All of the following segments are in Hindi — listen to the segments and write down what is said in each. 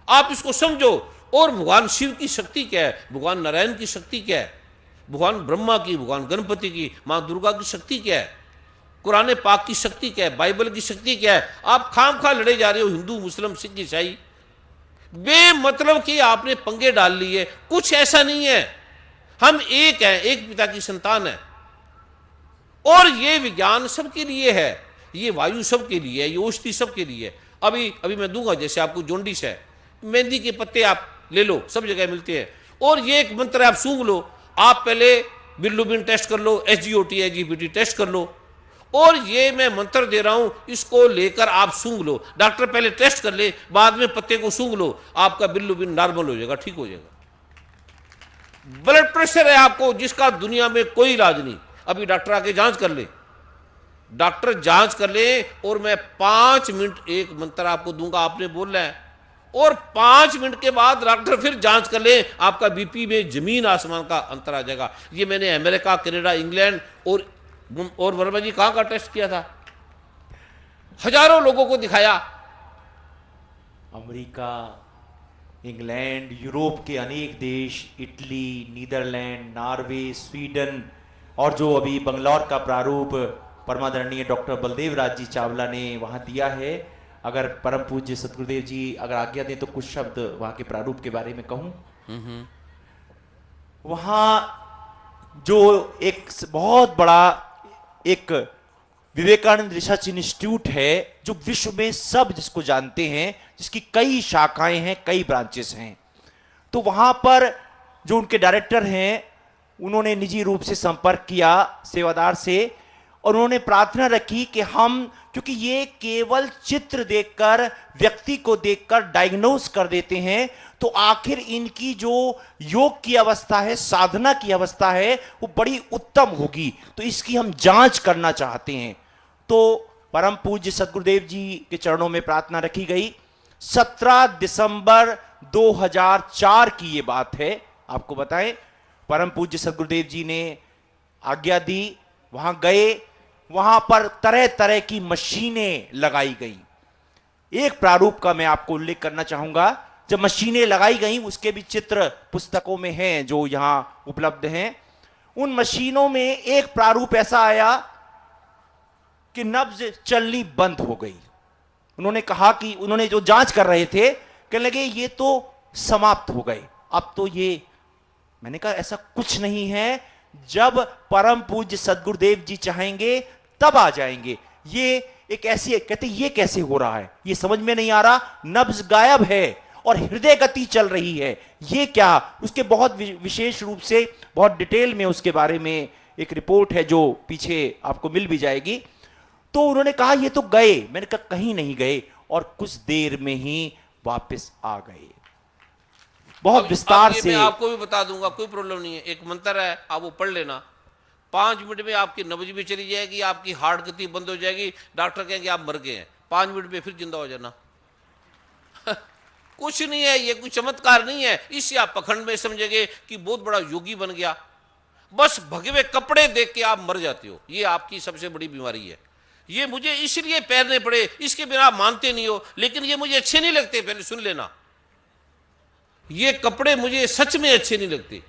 आप इसको समझो। और भगवान शिव की शक्ति क्या है, भगवान नारायण की शक्ति क्या है, भगवान ब्रह्मा की, भगवान गणपति की, मां दुर्गा की शक्ति क्या है, कुरान पाक की शक्ति क्या है, बाइबल की शक्ति क्या है। आप खाम खा लड़े जा रहे हो हिंदू मुस्लिम सिख ईसाई, बेमतलब कि आपने पंगे डाल लिए। कुछ ऐसा नहीं है, हम एक हैं, एक पिता की संतान है। और ये विज्ञान सबके लिए है, ये वायु सबके लिए है, ये औषधि सबके लिए है। अभी अभी मैं दूंगा, जैसे आपको जोंडिस है, मेहंदी के पत्ते आप ले लो, सब जगह मिलते हैं। और ये एक मंत्र आप सूंघ लो, आप पहले बिल्रुबिन टेस्ट कर लो, SGOT SGPT टेस्ट कर लो, और ये मैं मंत्र दे रहा हूं, इसको लेकर आप सूंघ लो। डॉक्टर पहले टेस्ट कर ले, बाद में पत्ते को सूंघ लो, आपका बिल्रुबिन नॉर्मल हो जाएगा, ठीक हो जाएगा। ब्लड प्रेशर है आपको, जिसका दुनिया में कोई इलाज नहीं, अभी डॉक्टर आके जांच कर ले, डॉक्टर जांच कर ले, और मैं 5 मिनट एक मंत्र आपको दूंगा, आपने बोलना है, और 5 मिनट के बाद डॉक्टर फिर जांच कर ले, आपका बीपी में जमीन आसमान का अंतर आ जाएगा। ये मैंने अमेरिका, कनाडा, इंग्लैंड और वर्मा जी कहां का टेस्ट किया था, हजारों लोगों को दिखाया। अमेरिका, इंग्लैंड, यूरोप के अनेक देश, इटली, नीदरलैंड, नॉर्वे, स्वीडन, और जो अभी बंगलौर का प्रारूप परमादरणीय डॉक्टर बलदेव राज जी चावला ने वहां दिया है। अगर परम पूज्य सतगुरुदेव जी अगर आज्ञा दें तो कुछ शब्द वहां के प्रारूप के बारे में कहूं। वहां जो एक बहुत बड़ा एक विवेकानंद रिसर्च इंस्टीट्यूट है, जो विश्व में सब जिसको जानते हैं, जिसकी कई शाखाएं हैं, कई ब्रांचेस हैं। तो वहां पर जो उनके डायरेक्टर हैं, उन्होंने निजी रूप से संपर्क किया सेवादार से, और उन्होंने प्रार्थना रखी कि हम, क्योंकि ये केवल चित्र देखकर, व्यक्ति को देखकर डायग्नोस कर देते हैं, तो आखिर इनकी जो योग की अवस्था है, साधना की अवस्था है, वो बड़ी उत्तम होगी, तो इसकी हम जांच करना चाहते हैं। तो परम पूज्य सतगुरुदेव जी के चरणों में प्रार्थना रखी गई। 17 दिसंबर 2004 की ये बात है, आपको बताएं। परम पूज्य सतगुरुदेव जी ने आज्ञा दी, वहां गए, वहां पर तरह तरह की मशीनें लगाई गई। एक प्रारूप का मैं आपको उल्लेख करना चाहूंगा। जब मशीनें लगाई गई, उसके भी चित्र पुस्तकों में हैं जो यहां उपलब्ध हैं। उन मशीनों में एक प्रारूप ऐसा आया कि नब्ज चलनी बंद हो गई। उन्होंने कहा कि उन्होंने जो जांच कर रहे थे, कहने लगे ये तो समाप्त हो गए, अब तो ये। मैंने कहा ऐसा कुछ नहीं है, जब परम पूज्य सदगुरुदेव जी चाहेंगे तब आ जाएंगे। ये एक ऐसी, कहते ये कैसे हो रहा है, ये समझ में नहीं आ रहा, नब्ज गायब है और हृदय गति चल रही है, ये क्या। उसके बहुत विशेष रूप से, बहुत डिटेल में उसके बारे में एक रिपोर्ट है, जो पीछे आपको मिल भी जाएगी। तो उन्होंने कहा ये तो गए। मैंने कहा कहीं नहीं गए, और कुछ देर में ही वापस आ गए। बहुत विस्तार से मैं आपको भी बता दूंगा, कोई प्रॉब्लम नहीं है। एक मंत्र है, आप वो पढ़ लेना, 5 मिनट में आपकी नब्ज भी चली जाएगी, आपकी हार्ट गति बंद हो जाएगी, डॉक्टर कहेंगे आप मर गए हैं, 5 मिनट में फिर जिंदा हो जाना। कुछ नहीं है, ये कोई चमत्कार नहीं है। इससे आप पखंड में समझेंगे कि बहुत बड़ा योगी बन गया। बस भगवे कपड़े देख के आप मर जाते हो, ये आपकी सबसे बड़ी बीमारी है। ये मुझे इसलिए पहनने पड़े, इसके बिना आप मानते नहीं हो, लेकिन ये मुझे अच्छे नहीं लगते, पहले सुन लेना। ये कपड़े मुझे सच में अच्छे नहीं लगते,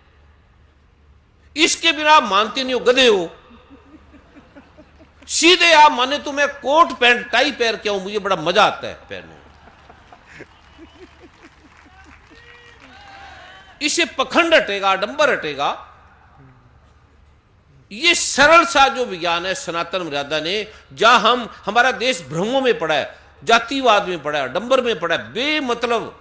इसके बिना आप मानते नहीं हो, गधे हो। सीधे आप माने तो मैं कोट पैंट टाई पहन के आऊं, मुझे बड़ा मजा आता है पहनने। इससे पखंड हटेगा, आडंबर हटेगा। ये सरल सा जो विज्ञान है सनातन मर्यादा ने, जहां हमारा देश भ्रमों में पड़ा है, जातिवाद में पड़ा है, आडंबर में पड़ा है, बेमतलब।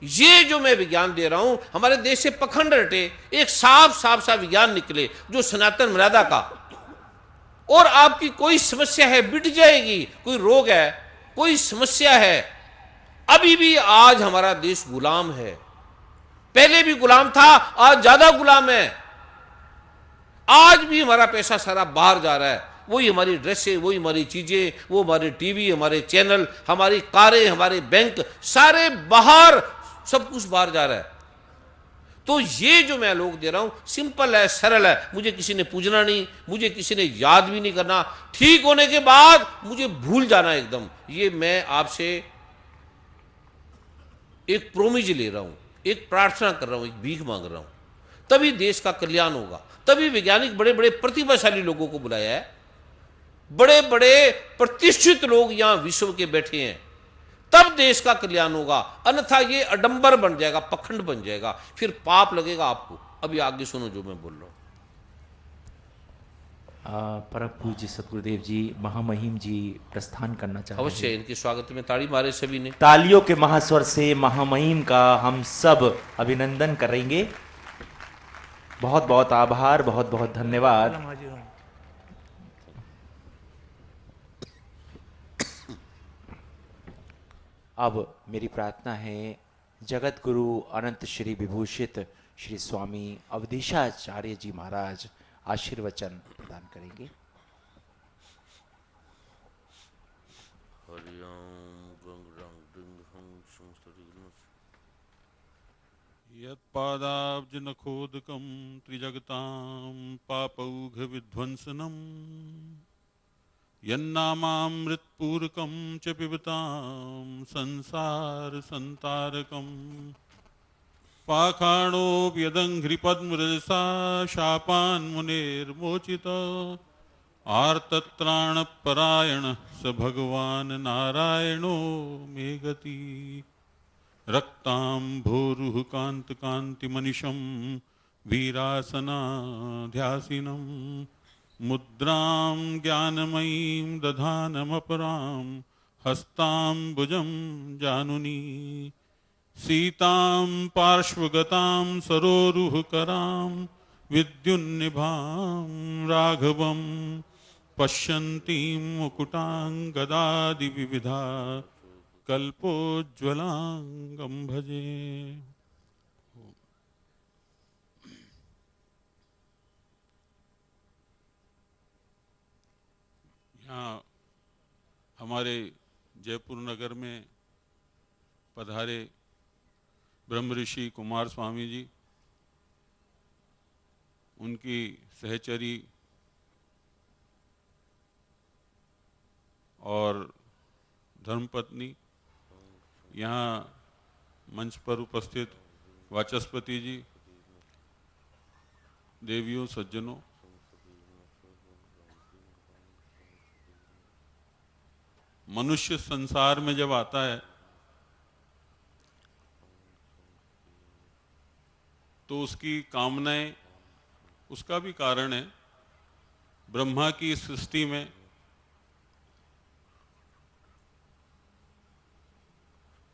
ये जो मैं विज्ञान दे रहा हूं, हमारे देश से पखंड हटे, एक साफ साफ सा विज्ञान निकले जो सनातन मर्यादा का। और आपकी कोई समस्या है मिट जाएगी, कोई रोग है, कोई समस्या है। अभी भी आज हमारा देश गुलाम है, पहले भी गुलाम था, आज ज्यादा गुलाम है। आज भी हमारा पैसा सारा बाहर जा रहा है, वही हमारी ड्रेसें, वही हमारी चीजें, वो हमारे टीवी, हमारे चैनल, हमारी कारें, हमारे बैंक, सारे बाहर, सब कुछ बाहर जा रहा है। तो ये जो मैं लोग दे रहा हूं सिंपल है, सरल है, मुझे किसी ने पूछना नहीं, मुझे किसी ने याद भी नहीं करना, ठीक होने के बाद मुझे भूल जाना एकदम। ये मैं आपसे एक प्रोमिज ले रहा हूं, एक प्रार्थना कर रहा हूं, एक भीख मांग रहा हूं, तभी देश का कल्याण होगा। तभी वैज्ञानिक बड़े बड़े प्रतिभाशाली लोगों को बुलाया है, बड़े बड़े प्रतिष्ठित लोग यहां विश्व के बैठे हैं, तब देश का कल्याण होगा। अन्यथा ये अडंबर बन जाएगा, पखंड बन जाएगा, फिर पाप लगेगा आपको। अभी आगे सुनो जो मैं बोल रहा हूं। परम पूज्य सतगुरुदेव जी, महामहिम जी प्रस्थान करना चाह रहे अवश्य हैं। इनके स्वागत में ताड़ी मारे सभी ने। तालियों के महास्वर से महामहिम का हम सब अभिनंदन करेंगे। बहुत बहुत आभार, बहुत बहुत धन्यवाद। अब मेरी प्रार्थना है जगत गुरु अनंत श्री विभूषित श्री स्वामी अवधेशाचार्य जी महाराज आशीर्वचन प्रदान करेंगे। यत्पादाब्जनखोदकं त्रिजगतां पापौघविध्वंसनं यन्नामामृतपूरकं च पिबतां संसारसन्तारकम् पाषाणोऽप्यदङ्घ्रिपद्मरजसा शापान्मुनेर्मोचितः आर्तत्राणपरायणः स भगवान् नारायणो मे गतिः। रक्ताम्भोरुह कान्तकान्तिमनिशं वीरासनाध्यासिनं मुद्रां ज्ञानमयीं दधानमपरां हस्ताम्बुजं जानुनी सीतां पार्श्वगतां सरोरुहकरां विद्युन्निभां राघवं पश्यन्तीं मुकुटाङ्गदादिविविधा कल्पोज्ज्वलांगं भजे। यहाँ हमारे जयपुर नगर में पधारे ब्रह्म ऋषि कुमार स्वामी जी, उनकी सहचरी और धर्मपत्नी, यहाँ मंच पर उपस्थित वाचस्पति जी, देवियों, सज्जनों, मनुष्य संसार में जब आता है तो उसकी कामनाएं, उसका भी कारण है। ब्रह्मा की सृष्टि में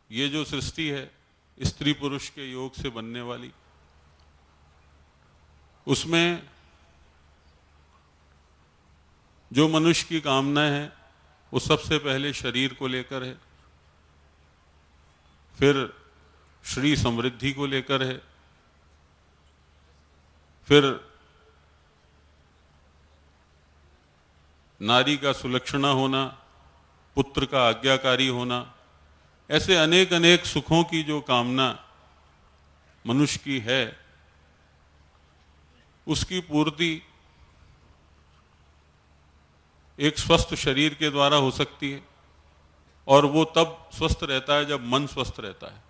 ये जो सृष्टि है स्त्री पुरुष के योग से बनने वाली, उसमें जो मनुष्य की कामना है वो सबसे पहले शरीर को लेकर है, फिर श्री समृद्धि को लेकर है, फिर नारी का सुलक्षणा होना, पुत्र का आज्ञाकारी होना, ऐसे अनेक अनेक सुखों की जो कामना मनुष्य की है, उसकी पूर्ति एक स्वस्थ शरीर के द्वारा हो सकती है। और वो तब स्वस्थ रहता है जब मन स्वस्थ रहता है।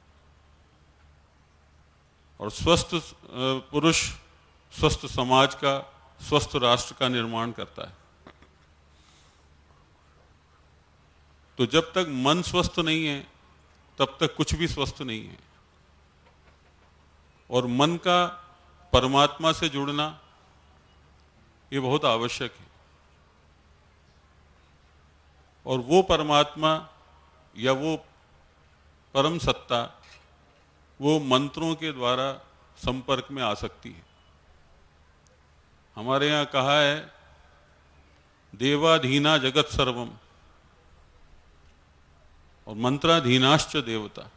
और स्वस्थ पुरुष स्वस्थ समाज का, स्वस्थ राष्ट्र का निर्माण करता है। तो जब तक मन स्वस्थ नहीं है तब तक कुछ भी स्वस्थ नहीं है। और मन का परमात्मा से जुड़ना ये बहुत आवश्यक है। और वो परमात्मा या वो परम सत्ता वो मंत्रों के द्वारा संपर्क में आ सकती है। हमारे यहाँ कहा है देवाधीना जगत सर्वम और मंत्राधीनाश्च देवता।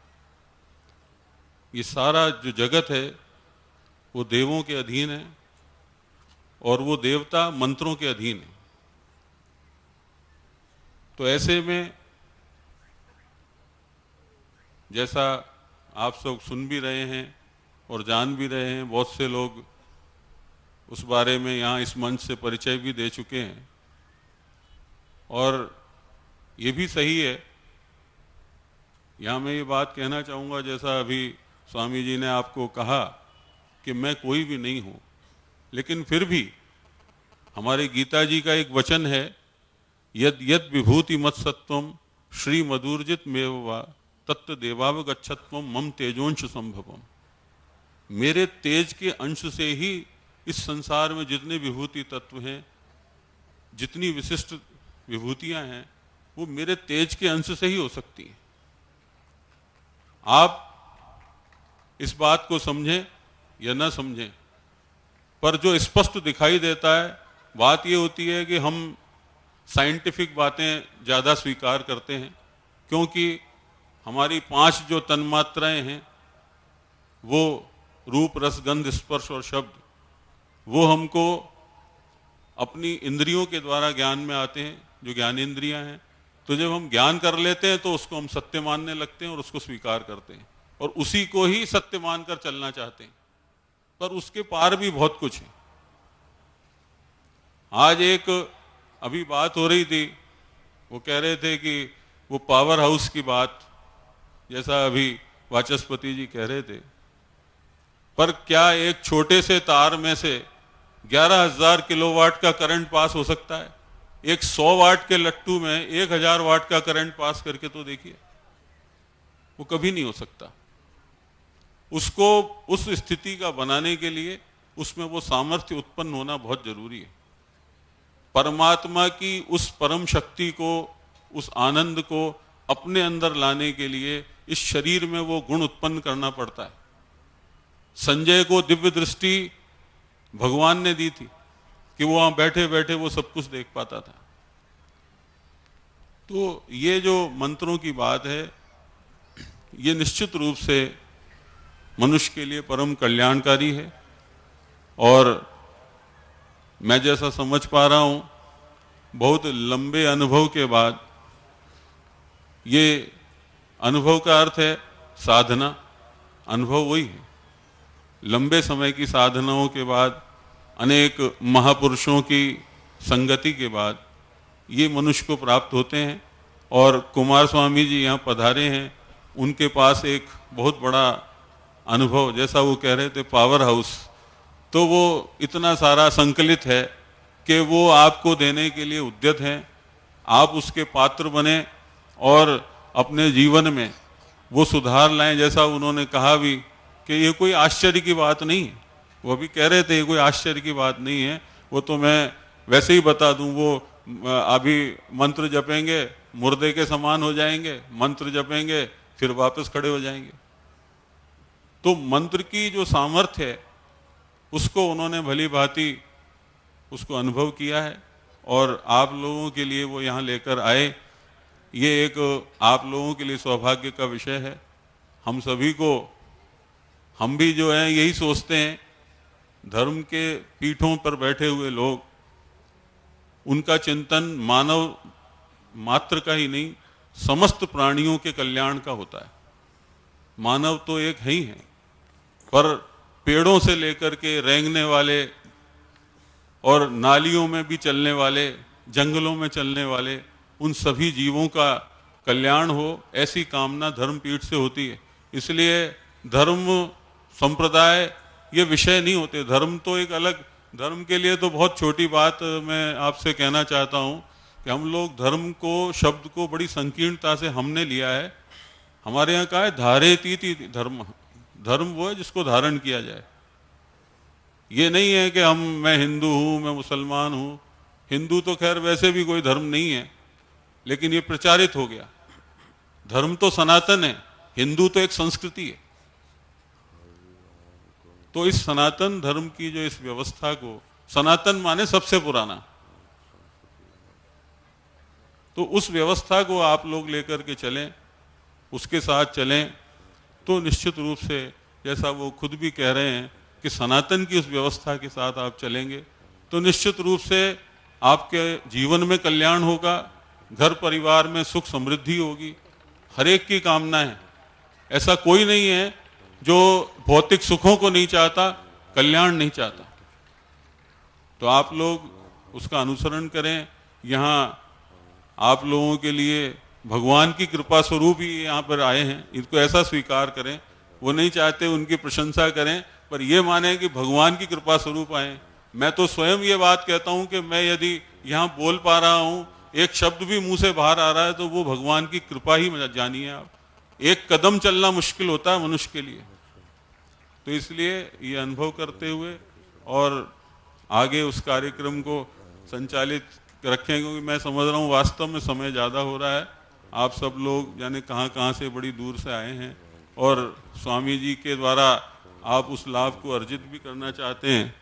ये सारा जो जगत है वो देवों के अधीन है और वो देवता मंत्रों के अधीन है। तो ऐसे में जैसा आप सब सुन भी रहे हैं और जान भी रहे हैं, बहुत से लोग उस बारे में यहाँ इस मंच से परिचय भी दे चुके हैं। और ये भी सही है यहाँ मैं ये बात कहना चाहूँगा, जैसा अभी स्वामी जी ने आपको कहा कि मैं कोई भी नहीं हूँ, लेकिन फिर भी हमारे गीता जी का एक वचन है, यद यद विभूति मत सत्वम श्री मधुर्जित मेवा तत्व देवावगच्छत्वम मम तेजोंश संभवम। मेरे तेज के अंश से ही इस संसार में जितने विभूति तत्व हैं, जितनी विशिष्ट विभूतियां हैं, वो मेरे तेज के अंश से ही हो सकती हैं। आप इस बात को समझें या ना समझें, पर जो स्पष्ट दिखाई देता है, बात ये होती है कि हम साइंटिफिक बातें ज़्यादा स्वीकार करते हैं, क्योंकि हमारी 5 जो तन्मात्राएं हैं, वो रूप रस गंध स्पर्श और शब्द, वो हमको अपनी इंद्रियों के द्वारा ज्ञान में आते हैं, जो ज्ञानेंद्रियां हैं। तो जब हम ज्ञान कर लेते हैं तो उसको हम सत्य मानने लगते हैं और उसको स्वीकार करते हैं और उसी को ही सत्य मानकर चलना चाहते हैं, पर उसके पार भी बहुत कुछ है। आज एक अभी बात हो रही थी, वो कह रहे थे कि वो पावर हाउस की बात, जैसा अभी वाचस्पति जी कह रहे थे, पर क्या एक छोटे से तार में से 11,000 किलोवाट का करंट पास हो सकता है? एक 100 वाट के लट्टू में 1,000 वाट का करंट पास करके तो देखिए, वो कभी नहीं हो सकता। उसको उस स्थिति का बनाने के लिए उसमें वो सामर्थ्य उत्पन्न होना बहुत जरूरी है। परमात्मा की उस परम शक्ति को, उस आनंद को अपने अंदर लाने के लिए इस शरीर में वो गुण उत्पन्न करना पड़ता है। संजय को दिव्य दृष्टि भगवान ने दी थी कि वो वहां बैठे बैठे वो सब कुछ देख पाता था। तो ये जो मंत्रों की बात है, ये निश्चित रूप से मनुष्य के लिए परम कल्याणकारी है। और मैं जैसा समझ पा रहा हूं, बहुत लंबे अनुभव के बाद, ये अनुभव का अर्थ है साधना, अनुभव वही है। लंबे समय की साधनाओं के बाद, अनेक महापुरुषों की संगति के बाद ये मनुष्य को प्राप्त होते हैं। और कुमार स्वामी जी यहाँ पधारे हैं, उनके पास एक बहुत बड़ा अनुभव, जैसा वो कह रहे थे पावर हाउस, तो वो इतना सारा संकलित है कि वो आपको देने के लिए उद्यत हैं। आप उसके पात्र बने और अपने जीवन में वो सुधार लाएं। जैसा उन्होंने कहा भी कि ये कोई आश्चर्य की बात नहीं है, वो भी कह रहे थे ये कोई आश्चर्य की बात नहीं है, वो तो मैं वैसे ही बता दूं। वो अभी मंत्र जपेंगे मुर्दे के समान हो जाएंगे, मंत्र जपेंगे फिर वापस खड़े हो जाएंगे। तो मंत्र की जो सामर्थ्य है उसको उन्होंने भली भांति उसको अनुभव किया है और आप लोगों के लिए वो यहाँ लेकर आए। ये एक आप लोगों के लिए सौभाग्य का विषय है। हम सभी को, हम भी जो हैं यही सोचते हैं, धर्म के पीठों पर बैठे हुए लोग, उनका चिंतन मानव मात्र का ही नहीं, समस्त प्राणियों के कल्याण का होता है। मानव तो एक है ही है, पर पेड़ों से लेकर के रेंगने वाले और नालियों में भी चलने वाले, जंगलों में चलने वाले, उन सभी जीवों का कल्याण हो, ऐसी कामना धर्मपीठ से होती है। इसलिए धर्म संप्रदाय ये विषय नहीं होते। धर्म तो एक अलग, धर्म के लिए तो बहुत छोटी बात मैं आपसे कहना चाहता हूँ कि हम लोग धर्म को, शब्द को बड़ी संकीर्णता से हमने लिया है। हमारे यहाँ कहा है धारेतीति धर्म, धर्म वो है जिसको धारण किया जाए। ये नहीं है कि मैं हिंदू हूँ, मैं मुसलमान हूँ। हिंदू तो खैर वैसे भी कोई धर्म नहीं है, लेकिन ये प्रचारित हो गया। धर्म तो सनातन है, हिंदू तो एक संस्कृति है। तो इस सनातन धर्म की जो इस व्यवस्था को, सनातन माने सबसे पुराना, तो उस व्यवस्था को आप लोग लेकर के चलें, उसके साथ चलें, तो निश्चित रूप से जैसा वो खुद भी कह रहे हैं कि सनातन की उस व्यवस्था के साथ आप चलेंगे तो निश्चित रूप से आपके जीवन में कल्याण होगा, घर परिवार में सुख समृद्धि होगी। हर एक की कामना है, ऐसा कोई नहीं है जो भौतिक सुखों को नहीं चाहता, कल्याण नहीं चाहता। तो आप लोग उसका अनुसरण करें। यहाँ आप लोगों के लिए भगवान की कृपा स्वरूप ही यहाँ पर आए हैं, इनको ऐसा स्वीकार करें। वो नहीं चाहते उनकी प्रशंसा करें, पर ये माने कि भगवान की कृपा स्वरूप आए। मैं तो स्वयं ये बात कहता हूँ कि मैं यदि यहाँ बोल पा रहा हूँ, एक शब्द भी मुंह से बाहर आ रहा है, तो वो भगवान की कृपा ही जानिए आप। एक कदम चलना मुश्किल होता है मनुष्य के लिए। तो इसलिए ये अनुभव करते हुए और आगे उस कार्यक्रम को संचालित रखें, क्योंकि मैं समझ रहा हूँ वास्तव में समय ज़्यादा हो रहा है। आप सब लोग जाने कहाँ कहाँ से बड़ी दूर से आए हैं, और स्वामी जी के द्वारा आप उस लाभ को अर्जित भी करना चाहते हैं।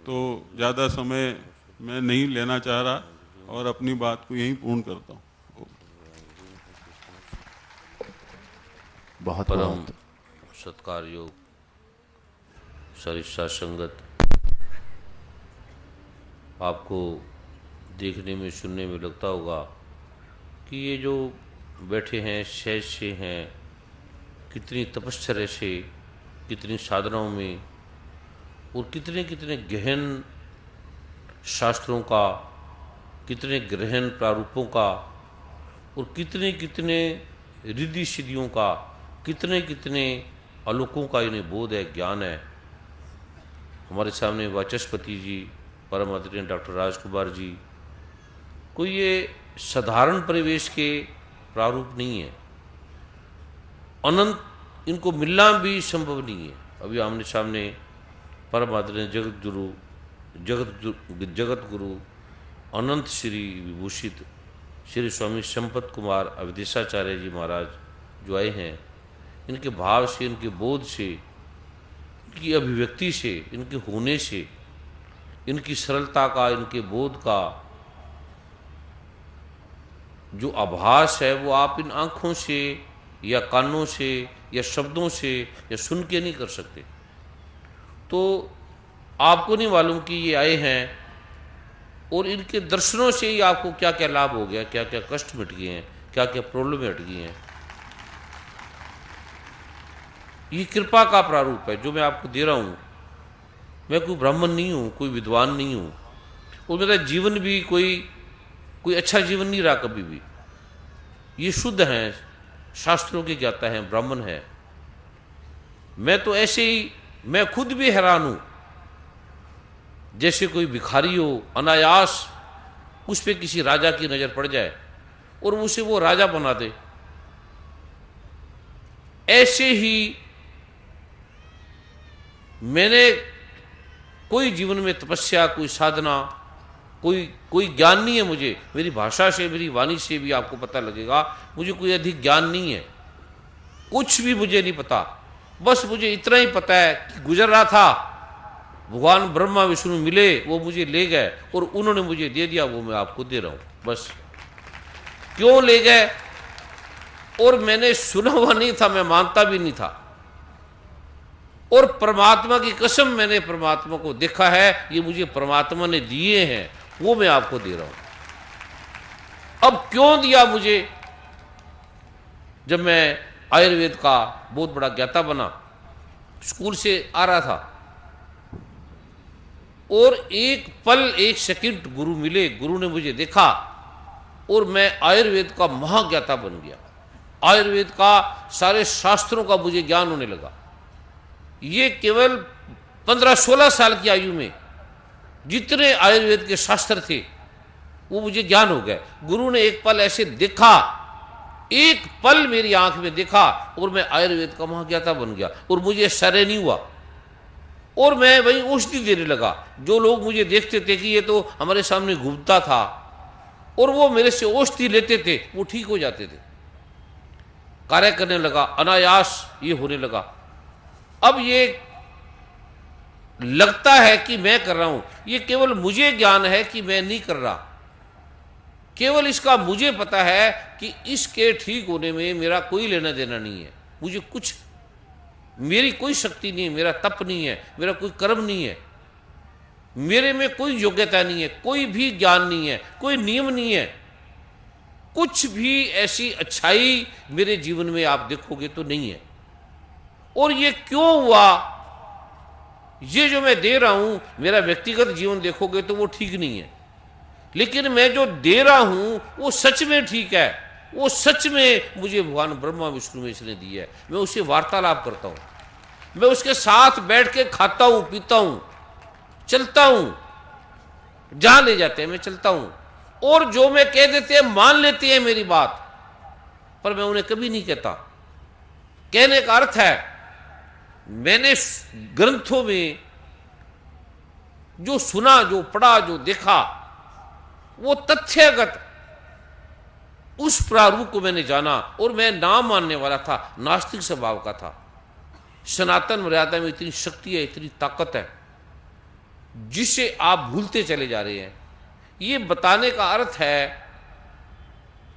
तो ज़्यादा समय मैं नहीं लेना चाह रहा और अपनी बात को यहीं पूर्ण करता हूँ। बहुत परम बहुत सत्कार योग सरिष्ठा संगत, आपको देखने में सुनने में लगता होगा कि ये जो बैठे हैं सहज से हैं, कितनी तपश्चर्या से, कितनी साधनाओं में, और कितने कितने गहन शास्त्रों का, कितने गहन प्रारूपों का, और कितने कितने रिद्धि सिद्धियों का, कितने कितने आलोकों का इन्हें बोध है, ज्ञान है। हमारे सामने वाचस्पति जी, परम आदरणीय डॉक्टर राजकुमार जी, कोई ये साधारण परिवेश के प्रारूप नहीं है। अनंत इनको मिलना भी संभव नहीं है। अभी आमने सामने परम आदरणीय जगत गुरु अनंत श्री विभूषित श्री स्वामी संपत कुमार अवधेशाचार्य जी महाराज जो आए हैं, इनके भाव से, इनके बोध से, इनकी अभिव्यक्ति से, इनके होने से, इनकी सरलता का, इनके बोध का जो आभास है, वो आप इन आँखों से या कानों से या शब्दों से या सुन के नहीं कर सकते। तो आपको नहीं मालूम कि ये आए हैं, और इनके दर्शनों से ही आपको क्या क्या लाभ हो गया, क्या क्या कष्ट मिट गए हैं, क्या क्या प्रॉब्लम हट गई हैं। ये कृपा का प्रारूप है जो मैं आपको दे रहा हूँ। मैं कोई ब्राह्मण नहीं हूँ, कोई विद्वान नहीं हूँ, और मेरा जीवन भी कोई अच्छा जीवन नहीं रहा कभी भी। ये शुद्ध हैं, शास्त्रों के ज्ञाता हैं, ब्राह्मण हैं। मैं तो ऐसे ही, मैं खुद भी हैरान हूँ, जैसे कोई भिखारी हो, अनायास उस पे किसी राजा की नज़र पड़ जाए और उसे वो राजा बना दे। ऐसे ही मैंने कोई जीवन में तपस्या, कोई साधना, कोई ज्ञान नहीं है मुझे। मेरी भाषा से, मेरी वाणी से भी आपको पता लगेगा मुझे कोई अधिक ज्ञान नहीं है, कुछ भी मुझे नहीं पता। बस मुझे इतना ही पता है कि गुजर रहा था, भगवान ब्रह्मा विष्णु मिले, वो मुझे ले गए और उन्होंने मुझे दे दिया, वो मैं आपको दे रहा हूं। बस क्यों ले गए, और मैंने सुना हुआ नहीं था, मैं मानता भी नहीं था, और परमात्मा की कसम मैंने परमात्मा को देखा है, ये मुझे परमात्मा ने दिए हैं, वो मैं आपको दे रहा हूं। अब क्यों दिया मुझे? जब मैं आयुर्वेद का बहुत बड़ा ज्ञाता बना, स्कूल से आ रहा था, और एक पल, एक सेकंड गुरु मिले, गुरु ने मुझे देखा और मैं आयुर्वेद का महाज्ञाता बन गया। आयुर्वेद का सारे शास्त्रों का मुझे ज्ञान होने लगा। ये केवल 15-16 साल की आयु में जितने आयुर्वेद के शास्त्र थे वो मुझे ज्ञान हो गए। गुरु ने एक पल ऐसे देखा, एक पल मेरी आंख में देखा, और मैं आयुर्वेद का महाज्ञाता बन गया, और मुझे आश्चर्य नहीं हुआ, और मैं वही औषधि देने लगा। जो लोग मुझे देखते थे कि ये तो हमारे सामने घूमता था, और वो मेरे से औषधि लेते थे, वो ठीक हो जाते थे। कार्य करने लगा, अनायास ये होने लगा। अब ये लगता है कि मैं कर रहा हूं, ये केवल मुझे ज्ञान है कि मैं नहीं कर रहा। केवल इसका मुझे पता है कि इसके ठीक होने में मेरा कोई लेना देना नहीं है। मुझे कुछ, मेरी कोई शक्ति नहीं है, मेरा तप नहीं है, मेरा कोई कर्म नहीं है, मेरे में कोई योग्यता नहीं है, कोई भी ज्ञान नहीं है, कोई नियम नहीं है, कुछ भी ऐसी अच्छाई मेरे जीवन में आप देखोगे तो नहीं है। और ये क्यों हुआ? ये जो मैं दे रहा हूं, मेरा व्यक्तिगत जीवन देखोगे तो वो ठीक नहीं है, लेकिन मैं जो दे रहा हूं वो सच में ठीक है, वो सच में मुझे भगवान ब्रह्मा विष्णु महेश ने दी है। मैं उससे वार्तालाप करता हूं, मैं उसके साथ बैठ के खाता हूं, पीता हूं, चलता हूं, जहां ले जाते हैं मैं चलता हूं, और जो मैं कह देते हैं मान लेते हैं मेरी बात, पर मैं उन्हें कभी नहीं कहता। कहने का अर्थ है मैंने ग्रंथों में जो सुना, जो पढ़ा, जो देखा, वो तथ्यगत उस प्रारूप को मैंने जाना, और मैं ना मानने वाला था, नास्तिक स्वभाव का था। सनातन मर्यादा में इतनी शक्ति है, इतनी ताकत है, जिसे आप भूलते चले जा रहे हैं। ये बताने का अर्थ है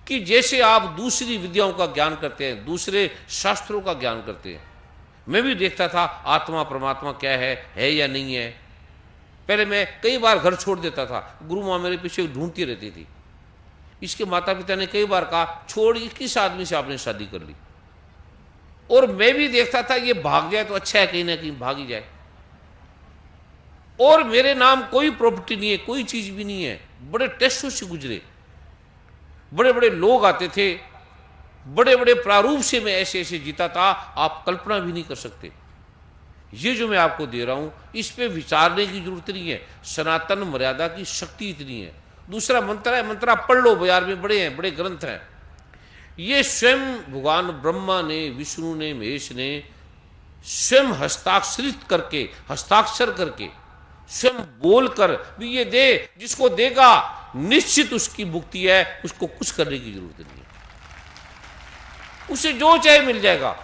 कि जैसे आप दूसरी विद्याओं का ज्ञान करते हैं, दूसरे शास्त्रों का ज्ञान करते हैं, मैं भी देखता था आत्मा परमात्मा क्या है या नहीं है। पहले मैं कई बार घर छोड़ देता था, गुरु माँ मेरे पीछे ढूंढती रहती थी। इसके माता पिता ने कई बार कहा छोड़, किस आदमी से आपने शादी कर ली, और मैं भी देखता था ये भाग जाए तो अच्छा है, कहीं ना कहीं भाग ही जाए। और मेरे नाम कोई प्रॉपर्टी नहीं है, कोई चीज भी नहीं है। बड़े टेस्टों से गुजरे, बड़े बड़े लोग आते थे, बड़े बड़े प्रारूप से मैं ऐसे ऐसे जीता था, आप कल्पना भी नहीं कर सकते। ये जो मैं आपको दे रहा हूं, इस पे विचारने की जरूरत नहीं है। सनातन मर्यादा की शक्ति इतनी है। दूसरा मंत्र है, मंत्र आप पढ़ लो, बाजार में बड़े हैं, बड़े ग्रंथ हैं। ये स्वयं भगवान ब्रह्मा ने, विष्णु ने, महेश ने स्वयं हस्ताक्षरित करके, हस्ताक्षर करके, स्वयं बोलकर भी ये दे, जिसको देगा निश्चित उसकी मुक्ति है, उसको कुछ करने की जरूरत नहीं है, उसे जो चाहे मिल जाएगा।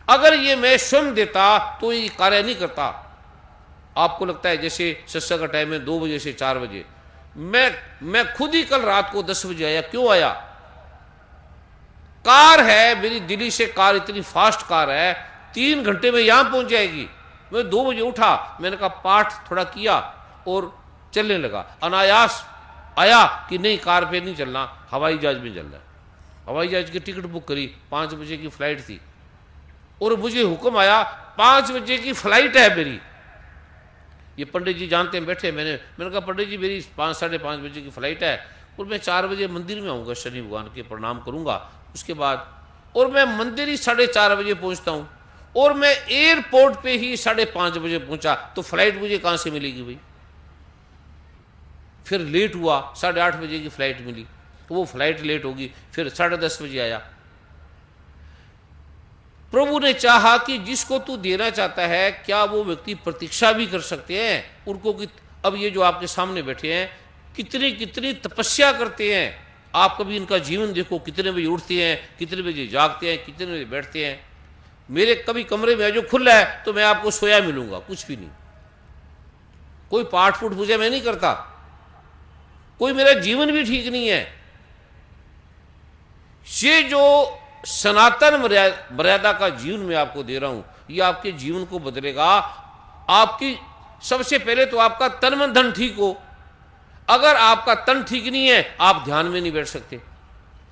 अगर ये मैं स्वयं देता तो ये कार्य नहीं करता। आपको लगता है जैसे सत्संग का टाइम है 2 बजे से 4 बजे, मैं खुद ही कल रात को 10 बजे आया। क्यों आया? कार है मेरी दिल्ली से, कार इतनी फास्ट कार है, 3 घंटे में यहां पहुंच जाएगी। मैं 2 बजे उठा, मैंने कहा पाठ थोड़ा किया और चलने लगा। अनायास आया कि नहीं कार पे नहीं चलना, हवाई जहाज में चलना है। हवाई जहाज की टिकट बुक करी, 5 बजे की फ्लाइट थी, और मुझे हुक्म आया 5 बजे की फ्लाइट है मेरी। ये पंडित जी जानते हैं, बैठे, मैंने कहा पंडित जी मेरी 5 साढ़े 5 बजे की फ्लाइट है, और मैं 4 बजे मंदिर में आऊँगा, शनि भगवान के प्रणाम करूँगा उसके बाद, और मैं मंदिर ही 4:30 बजे पहुँचता हूँ, और मैं एयरपोर्ट पे ही 5:30 बजे पहुँचा, तो फ्लाइट मुझे कहाँ से मिलेगी भाई? फिर लेट हुआ, 8:30 बजे की फ्लाइट मिली, तो वो फ्लाइट लेट होगी, फिर 10:30 बजे आया। प्रभु ने चाहा कि जिसको तू देना चाहता है, क्या वो व्यक्ति प्रतीक्षा भी कर सकते हैं उनको कि अब ये जो आपके सामने बैठे हैं कितनी कितनी तपस्या करते हैं। आप कभी इनका जीवन देखो, कितने बजे उठते हैं, कितने बजे जागते हैं, कितने बजे बैठते हैं। मेरे कभी कमरे में जो खुला है तो मैं आपको सोया मिलूंगा, कुछ भी नहीं, कोई पाठ फूट पूजा मैं नहीं करता, कोई मेरा जीवन भी ठीक नहीं है। ये जो सनातन मर्यादा का जीवन मैं आपको दे रहा हूं, ये आपके जीवन को बदलेगा। आपकी सबसे पहले तो आपका तन मन धन ठीक हो। अगर आपका तन ठीक नहीं है, आप ध्यान में नहीं बैठ सकते।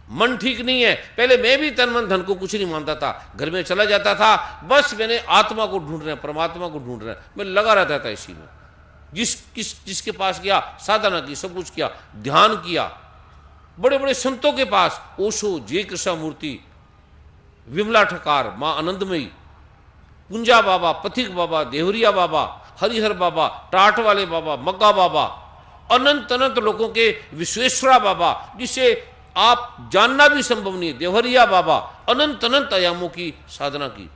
मन ठीक नहीं है, पहले मैं भी तन मन धन को कुछ नहीं मानता था, घर में चला जाता था, बस मैंने आत्मा को ढूंढ रहे हैं, परमात्मा को ढूंढ रहे हैं, मैं लगा रहता था इसी में। जिसके पास गया, साधना की, सब कुछ किया, ध्यान किया, बड़े बड़े संतों के पास, ओशो, जय कृष्ण मूर्ति, विमला ठकार, मां आनंदमयी, पुंजा बाबा, पथिक बाबा, देवरिया बाबा, हरिहर बाबा, टाट वाले बाबा, मग्गा बाबा, अनंत अनंत लोगों के विश्वेश्वरा बाबा, जिसे आप जानना भी संभव नहीं है, देवरिया बाबा, अनंत अनंत आयामों की साधना की,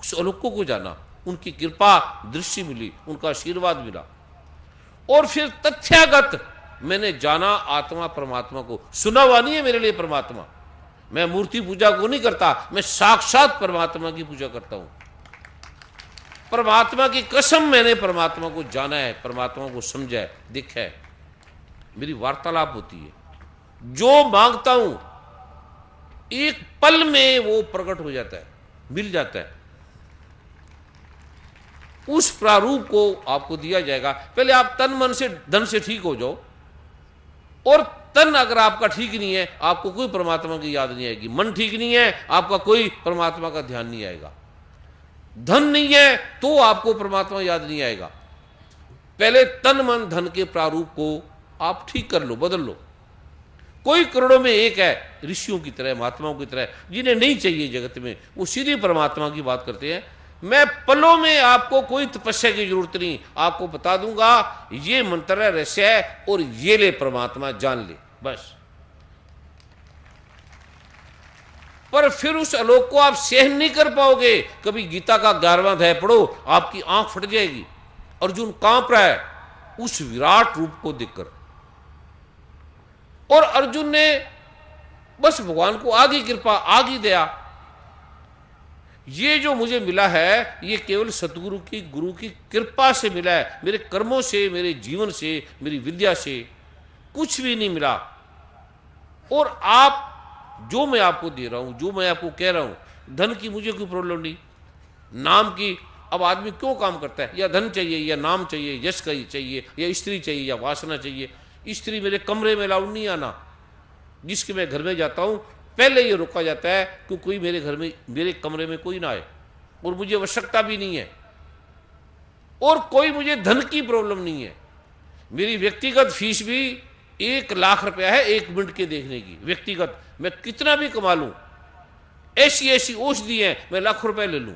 उस अलौकिकों को जाना, उनकी कृपा दृष्टि मिली, उनका आशीर्वाद मिला, और फिर तथ्यागत मैंने जाना आत्मा परमात्मा को। सुना हुआ नहीं है मेरे लिए परमात्मा, मैं मूर्ति पूजा को नहीं करता, मैं साक्षात परमात्मा की पूजा करता हूं। परमात्मा की कसम, मैंने परमात्मा को जाना है, परमात्मा को समझा है, देखा है, मेरी वार्तालाप होती है। जो मांगता हूं एक पल में वो प्रकट हो जाता है, मिल जाता है। उस प्रारूप को आपको दिया जाएगा। पहले आप तन मन से धन से ठीक हो जाओ, और तन अगर आपका ठीक नहीं है, आपको कोई परमात्मा की याद नहीं आएगी। मन ठीक नहीं है, आपका कोई परमात्मा का ध्यान नहीं आएगा। धन नहीं है तो आपको परमात्मा याद नहीं आएगा। पहले तन मन धन के प्रारूप को आप ठीक कर लो, बदल लो, कोई करोड़ों में एक है, ऋषियों की तरह, महात्माओं की तरह, जिन्हें नहीं चाहिए जगत में, वो सीधे परमात्मा की बात करते हैं। मैं पलों में, आपको कोई तपस्या की जरूरत नहीं, आपको बता दूंगा ये मंत्र है, रहस्य है, और ये ले परमात्मा, जान ले, बस। पर फिर उस आलोक को आप सहन नहीं कर पाओगे। कभी गीता का 11वां अध्याय पढ़ो, आपकी आंख फट जाएगी। अर्जुन कांप रहा है उस विराट रूप को देखकर, और अर्जुन ने बस भगवान को आगे कृपा, आगे दया, ये जो मुझे मिला है ये केवल सतगुरु की, गुरु की कृपा से मिला है, मेरे कर्मों से, मेरे जीवन से, मेरी विद्या से कुछ भी नहीं मिला। और आप, जो मैं आपको दे रहा हूं, जो मैं आपको कह रहा हूं, धन की मुझे कोई प्रॉब्लम नहीं, नाम की। अब आदमी क्यों काम करता है? या धन चाहिए, या नाम चाहिए, यश चाहिए, या स्त्री चाहिए, या वासना चाहिए। स्त्री मेरे कमरे में अलाउड नहीं आना, जिसके मैं घर में जाता हूं पहले ये रोका जाता है कि कोई मेरे घर में, मेरे कमरे में कोई ना आए, और मुझे आवश्यकता भी नहीं है। और कोई मुझे धन की प्रॉब्लम नहीं है। मेरी व्यक्तिगत फीस भी 1 लाख रुपया है 1 मिनट के देखने की, व्यक्तिगत। मैं कितना भी कमा लूं, ऐसी ऐसी औषधि है, मैं लाखों रुपए ले लूं,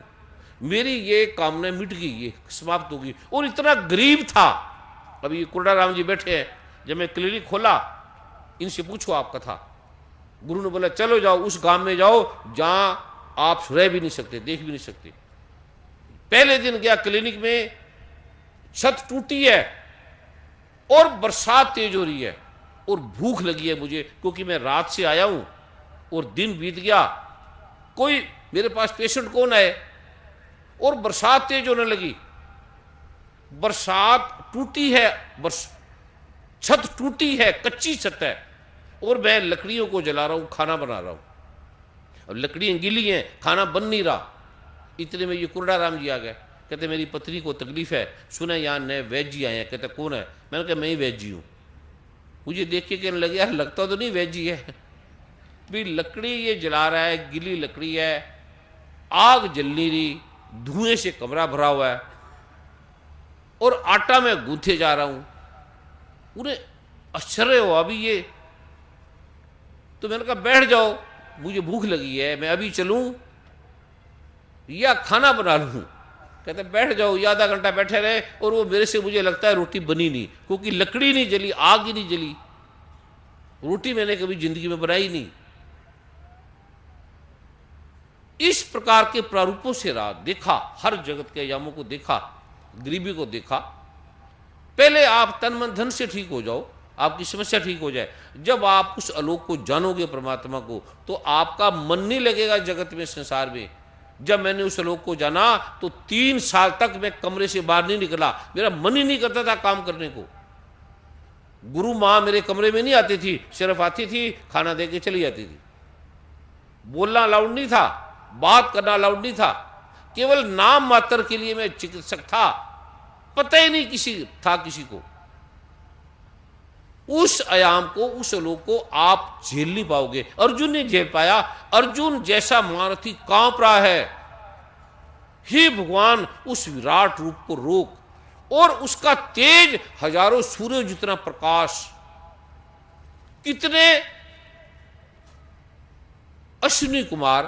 मेरी ये कामना मिट गई, ये समाप्त होगी। और इतना गरीब था। अभी कुरडा राम जी बैठे हैं, जब मैं क्लिनिक खोला, इनसे पूछो आप कथा, गुरु ने बोला चलो जाओ उस गांव में जाओ जहां आप रह भी नहीं सकते, देख भी नहीं सकते। पहले दिन गया क्लिनिक में, छत टूटी है और बरसात तेज हो रही है, और भूख लगी है मुझे, क्योंकि मैं रात से आया हूं और दिन बीत गया। कोई मेरे पास पेशेंट कौन आए, और बरसात तेज होने लगी, बरसात टूटी है, छत टूटी है, कच्ची छत है, और मैं लकड़ियों को जला रहा हूं, खाना बना रहा हूं। अब लकड़ियां गीली हैं, खाना बन नहीं रहा। इतने में ये कुरडा राम जी आ गए, कहते मेरी पत्नी को तकलीफ है, सुना यहाँ नए वैद जी आए हैं। कहते कौन है? मैंने कहा मैं ही वैद जी हूँ। मुझे देख के कहने लगे यार लगता तो नहीं वैद जी है। भी लकड़ी ये जला रहा है, गीली लकड़ी है, आग जल नहीं रही, धुएं से कमरा भरा हुआ है, और आटा में गूंथे जा रहा हूं। उन्हें आश्चर्य हुआ अभी ये। तो मैंने कहा बैठ जाओ, मुझे भूख लगी है, मैं अभी चलूं या खाना बना लूं? कहते बैठ जाओ। ये आधा घंटा बैठे रहे, और वो मेरे से, मुझे लगता है रोटी बनी नहीं, क्योंकि लकड़ी नहीं जली, आग ही नहीं जली। रोटी मैंने कभी जिंदगी में बनाई नहीं। इस प्रकार के प्रारूपों से रात देखा, हर जगत के यामों को देखा, गरीबी को देखा। पहले आप तन मन धन से ठीक हो जाओ, आपकी समस्या ठीक हो जाए। जब आप उस आलोक को जानोगे, परमात्मा को, तो आपका मन नहीं लगेगा जगत में, संसार में। जब मैंने उस आलोक को जाना तो 3 साल तक मैं कमरे से बाहर नहीं निकला, मेरा मन ही नहीं करता था काम करने को। गुरु माँ मेरे कमरे में नहीं आती थी, सिर्फ आती थी, खाना दे के चली जाती थी। बोलना अलाउड नहीं था, बात करना अलाउड नहीं था, केवल नाम मात्र के लिए मैं चिकित्सक था, पता ही नहीं किसी को। उस आयाम को, उस आलोक को आप झेल नहीं पाओगे। अर्जुन ने झेल पाया। अर्जुन जैसा महारथी कांप रहा है, हे भगवान उस विराट रूप को रोक, और उसका तेज हजारों सूर्य जितना प्रकाश, कितने अश्विनी कुमार,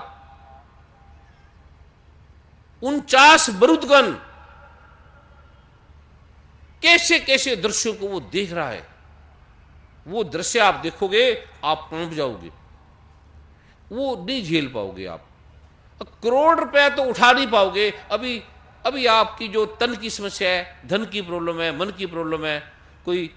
49 बरुदगण, कैसे कैसे दृश्यों को वो देख रहा है। वो दृश्य आप देखोगे आप कांप जाओगे, वो नहीं झेल पाओगे आप। करोड़ रुपया तो उठा नहीं पाओगे। अभी आपकी जो तन की समस्या है, धन की प्रॉब्लम है, मन की प्रॉब्लम है, कोई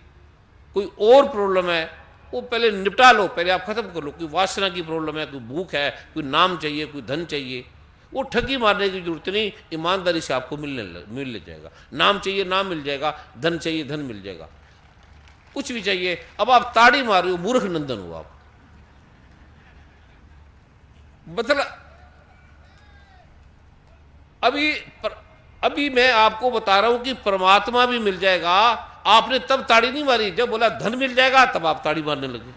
और प्रॉब्लम है, वो पहले निपटा लो, पहले आप खत्म कर लो। कोई वासना की प्रॉब्लम है, कोई भूख है, कोई नाम चाहिए, कोई धन चाहिए, वो ठगी मारने की जरूरत नहीं, ईमानदारी से आपको मिल जाएगा। नाम चाहिए, नाम मिल जाएगा, धन चाहिए, धन मिल जाएगा, कुछ भी चाहिए। अब आप ताड़ी मार रहे हो, मूर्ख नंदन हो आप। मतलब अभी मैं आपको बता रहा हूं कि परमात्मा भी मिल जाएगा। आपने तब ताड़ी नहीं मारी, जब बोला धन मिल जाएगा तब आप ताड़ी मारने लगे।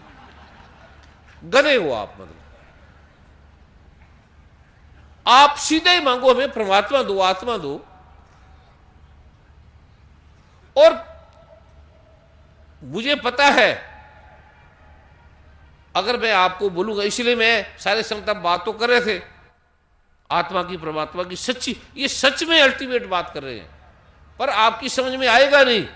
गधे हो आप। मतलब आप सीधे ही मांगो हमें परमात्मा दो, आत्मा दो, और मुझे पता है अगर मैं आपको बोलूंगा, इसलिए मैं सारे संगत बात तो कर रहे थे आत्मा की परमात्मा की सच्ची, ये सच में अल्टीमेट बात कर रहे हैं, पर आपकी समझ में आएगा नहीं।